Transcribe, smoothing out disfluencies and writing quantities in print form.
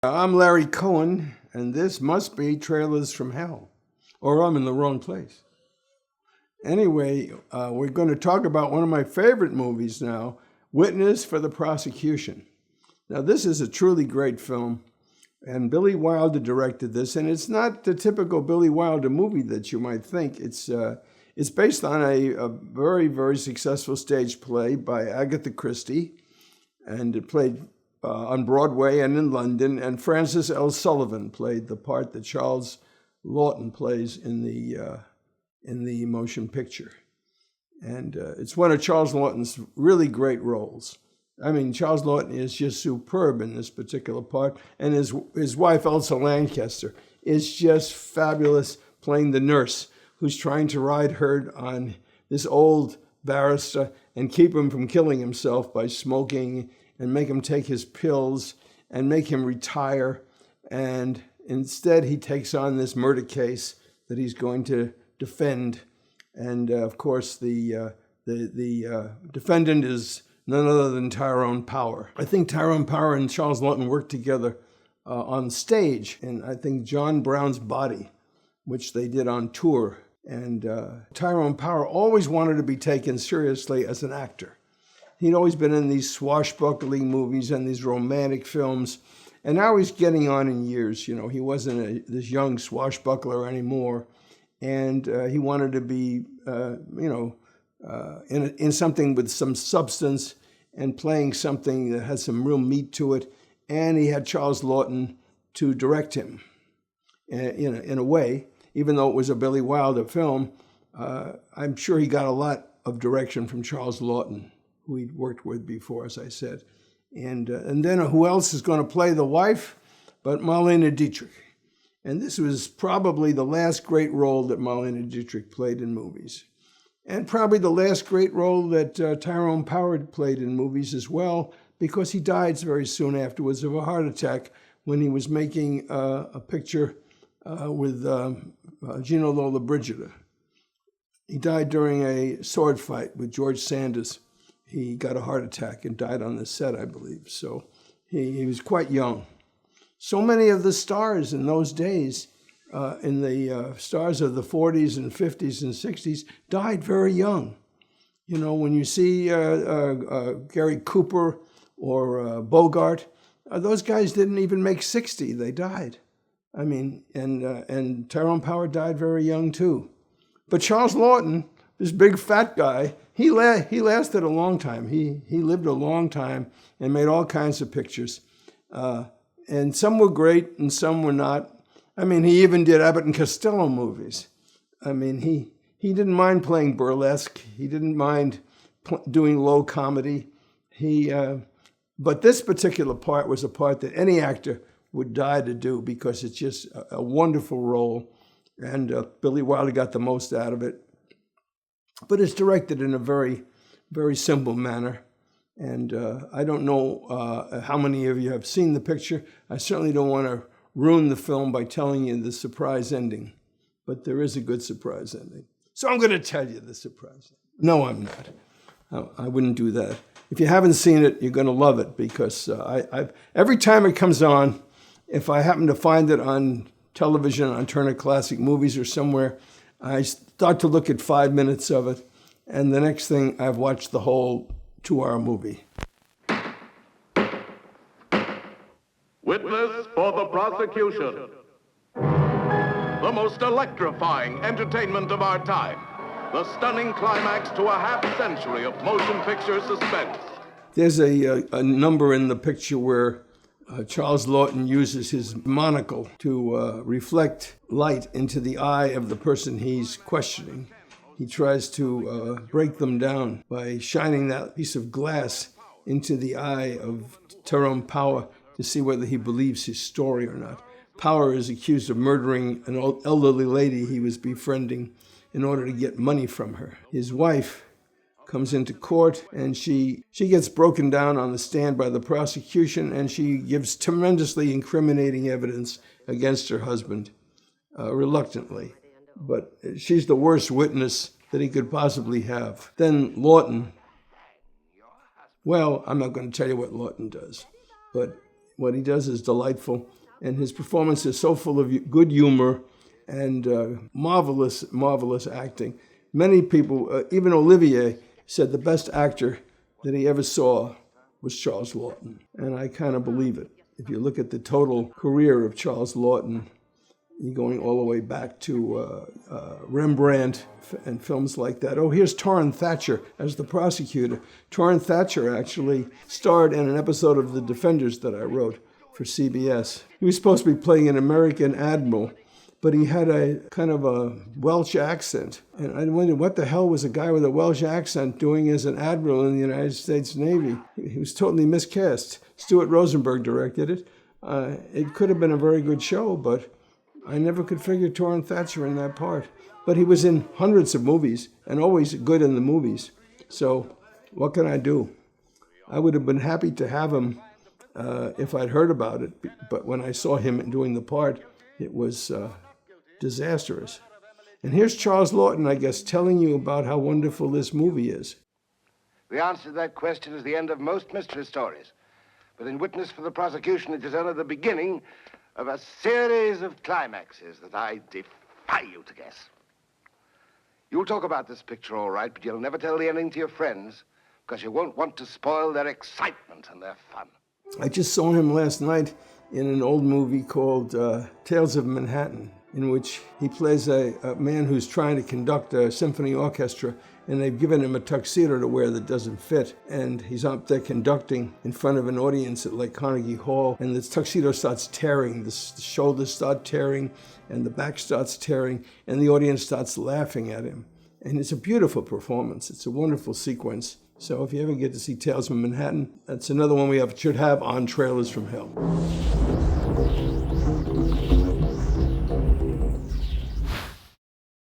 I'm Larry Cohen, and this must be Trailers from Hell, or I'm in the wrong place. Anyway, we're going to talk about one of my favorite movies now, Witness for the Prosecution. Now, this is a truly great film, and Billy Wilder directed this, and it's not the typical Billy Wilder movie that you might think. It's based on a very, very successful stage play by Agatha Christie, and it played on Broadway and in London, and Francis L. Sullivan played the part that Charles Laughton plays in the motion picture. And it's one of Charles Laughton's really great roles. I mean, Charles Laughton is just superb in this particular part, and his wife, Elsa Lanchester, is just fabulous playing the nurse who's trying to ride herd on this old barrister and keep him from killing himself by smoking and make him take his pills and make him retire. And instead, he takes on this murder case that he's going to defend. And of course, the defendant is none other than Tyrone Power. I think Tyrone Power and Charles Laughton worked together on stage, and I think John Brown's Body, which they did on tour. And Tyrone Power always wanted to be taken seriously as an actor. He'd always been in these swashbuckling movies and these romantic films, and now he's getting on in years. You know, he wasn't this young swashbuckler anymore, and he wanted to be, in something with some substance and playing something that had some real meat to it. And he had Charles Laughton to direct him, in a way, even though it was a Billy Wilder film. I'm sure he got a lot of direction from Charles Laughton, who he'd worked with before, as I said. And then who else is going to play the wife but Marlene Dietrich? And this was probably the last great role that Marlene Dietrich played in movies. And probably the last great role that Tyrone Power played in movies as well, because he died very soon afterwards of a heart attack when he was making a picture with Gino Lollobrigida. He died during a sword fight with George Sanders. He got a heart attack and died on the set, I believe. So he was quite young. So many of the stars in those days, in the stars of the 40s and 50s and 60s, died very young. You know, when you see Gary Cooper or Bogart, those guys didn't even make 60. They died. I mean, and Tyrone Power died very young too. But Charles Laughton, this big fat guy, he lasted a long time. He lived a long time and made all kinds of pictures. And some were great and some were not. I mean, he even did Abbott and Costello movies. I mean, he didn't mind playing burlesque. He didn't mind doing low comedy. But this particular part was a part that any actor would die to do, because it's just a wonderful role. And Billy Wilder got the most out of it. But it's directed in a very, very simple manner. And I don't know how many of you have seen the picture. I certainly don't want to ruin the film by telling you the surprise ending. But there is a good surprise ending. So I'm going to tell you the surprise ending. No, I'm not. I wouldn't do that. If you haven't seen it, you're going to love it, because every time it comes on, if I happen to find it on television, on Turner Classic Movies or somewhere, I start to look at 5 minutes of it, and the next thing, I've watched the whole 2-hour movie. Witness for the prosecution. The most electrifying entertainment of our time. The stunning climax to a half-century of motion picture suspense. There's a number in the picture where Charles Laughton uses his monocle to reflect light into the eye of the person he's questioning. He tries to break them down by shining that piece of glass into the eye of Tyrone Power to see whether he believes his story or not. Power is accused of murdering an elderly lady he was befriending in order to get money from her. His wife comes into court, and she gets broken down on the stand by the prosecution, and she gives tremendously incriminating evidence against her husband, reluctantly. But she's the worst witness that he could possibly have. Then Laughton, well, I'm not going to tell you what Laughton does, but What he does is delightful, and his performance is so full of good humor and marvelous, marvelous acting. Many people, even Olivier, said the best actor that he ever saw was Charles Laughton, and I kind of believe it. If you look at the total career of Charles Laughton, you're going all the way back to Rembrandt and films like that. Oh, here's Torin Thatcher as the prosecutor. Torin Thatcher actually starred in an episode of The Defenders that I wrote for CBS. He was supposed to be playing an American admiral, but he had a kind of a Welsh accent. And I wondered what the hell was a guy with a Welsh accent doing as an admiral in the United States Navy? He was totally miscast. Stuart Rosenberg directed it. It could have been a very good show, but I never could figure Torin Thatcher in that part. But he was in hundreds of movies and always good in the movies. So what can I do? I would have been happy to have him if I'd heard about it. But when I saw him doing the part, it was disastrous. And here's Charles Laughton, I guess, telling you about how wonderful this movie is. The answer to that question is the end of most mystery stories. But in witness for the prosecution, it is only the beginning of a series of climaxes that I defy you to guess. You'll talk about this picture all right, but you'll never tell the ending to your friends because you won't want to spoil their excitement and their fun. I just saw him last night in an old movie called Tales of Manhattan, in which he plays a man who's trying to conduct a symphony orchestra, and they've given him a tuxedo to wear that doesn't fit. And he's up there conducting in front of an audience at like Carnegie Hall, and the tuxedo starts tearing, the shoulders start tearing, and the back starts tearing, and the audience starts laughing at him. And it's a beautiful performance. It's a wonderful sequence. So if you ever get to see Tales from Manhattan, that's another one we should have on Trailers from Hell.